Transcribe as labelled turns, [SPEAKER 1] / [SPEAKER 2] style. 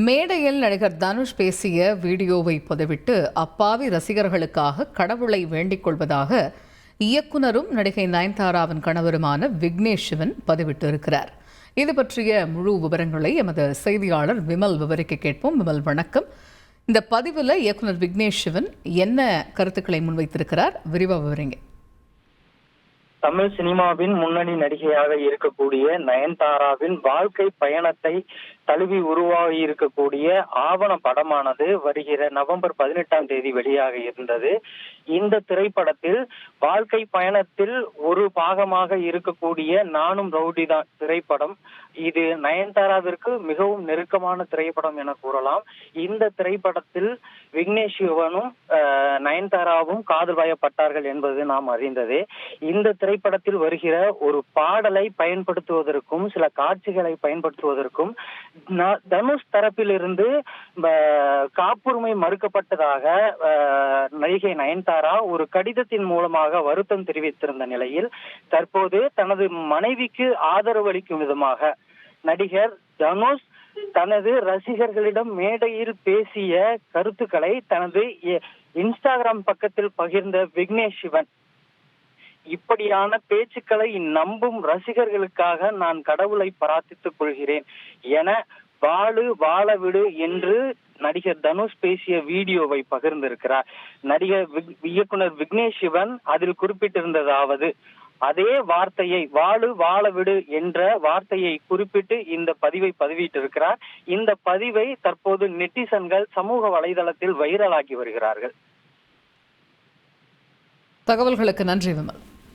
[SPEAKER 1] மேடையில் நடிகர் தனுஷ் பேசிய வீடியோவை பதிவிட்டு அப்பாவி ரசிகர்களுக்காக கடவுளை வேண்டிக் கொள்வதாக இயக்குனரும் நடிகை நயன்தாராவின் கணவருமான விக்னேஷ் சிவன் பதிவிட்டிருக்கிறார். இது பற்றிய முழு விவரங்களை எமது செய்தியாளர் விமல் விவரிக்க கேட்போம். விமல், வணக்கம். இந்த பதிவில் இயக்குனர் விக்னேஷ் சிவன் என்ன கருத்துக்களை முன்வைத்திருக்கிறார்? விரிவாக விவரிங்க.
[SPEAKER 2] தமிழ் சினிமாவின் முன்னணி நடிகையாக இருக்கக்கூடிய நயன்தாராவின் வாழ்க்கை பயணத்தை தழுவி உருவாகி இருக்கக்கூடிய ஆவண படமானது வருகிற நவம்பர் 18ஆம் தேதி வெளியாக இருந்தது. இந்த திரைப்படத்தில் வாழ்க்கை பயணத்தில் ஒரு பாகமாக இருக்கக்கூடிய நானும் ரவுடிதான் திரைப்படம். இது நயன்தாராவிற்கு மிகவும் நெருக்கமான திரைப்படம் என கூறலாம். இந்த திரைப்படத்தில் விக்னேஷ் சிவனும் நயன்தாராவும் காதல் வயப்பட்டார்கள் என்பது நாம் அறிந்ததே. இந்த திரைப்படத்தில் வருகிற ஒரு பாடலை பயன்படுத்துவதற்கும் சில காட்சிகளை பயன்படுத்துவதற்கும் தனுஷ் தரப்பிலிருந்து காப்புரிமை மறுக்கப்பட்டதாக நடிகை நயன்தாரா ஒரு கடிதத்தின் மூலமாக வருத்தம் தெரிவித்திருந்த நிலையில் தற்போது தனது மனைவிக்கு ஆதரவு அளிக்கும் விதமாக நடிகர் தனுஷ் தனது ரசிகர்களிடம் மேடையில் பேசிய கருத்துக்களை தனது இன்ஸ்டாகிராம் பக்கத்தில் பகிர்ந்த விக்னேஷ் சிவன், இப்படியான பேச்சுக்களை நம்பும் ரசிகர்களுக்காக நான் கடவுளை பிரார்த்தித்துக் கொள்கிறேன் என வாழ விடு என்று நடிகர் தனுஷ் பேசிய வீடியோவை பகிர்ந்திருக்கிறார். நடிகர் இயக்குனர் விக்னேஷ் சிவன் அதில் குறிப்பிட்டிருந்ததாவது, அதே வார்த்தையை வாழ விடு என்ற வார்த்தையை குறிப்பிட்டு இந்த பதிவை பதிவிட்டிருக்கிறார். இந்த பதிவை தற்போது நெட்டிசன்கள் சமூக வலைதளத்தில் வைரலாகி வருகிறார்கள்.
[SPEAKER 1] தகவல்களுக்கு நன்றி விமல்.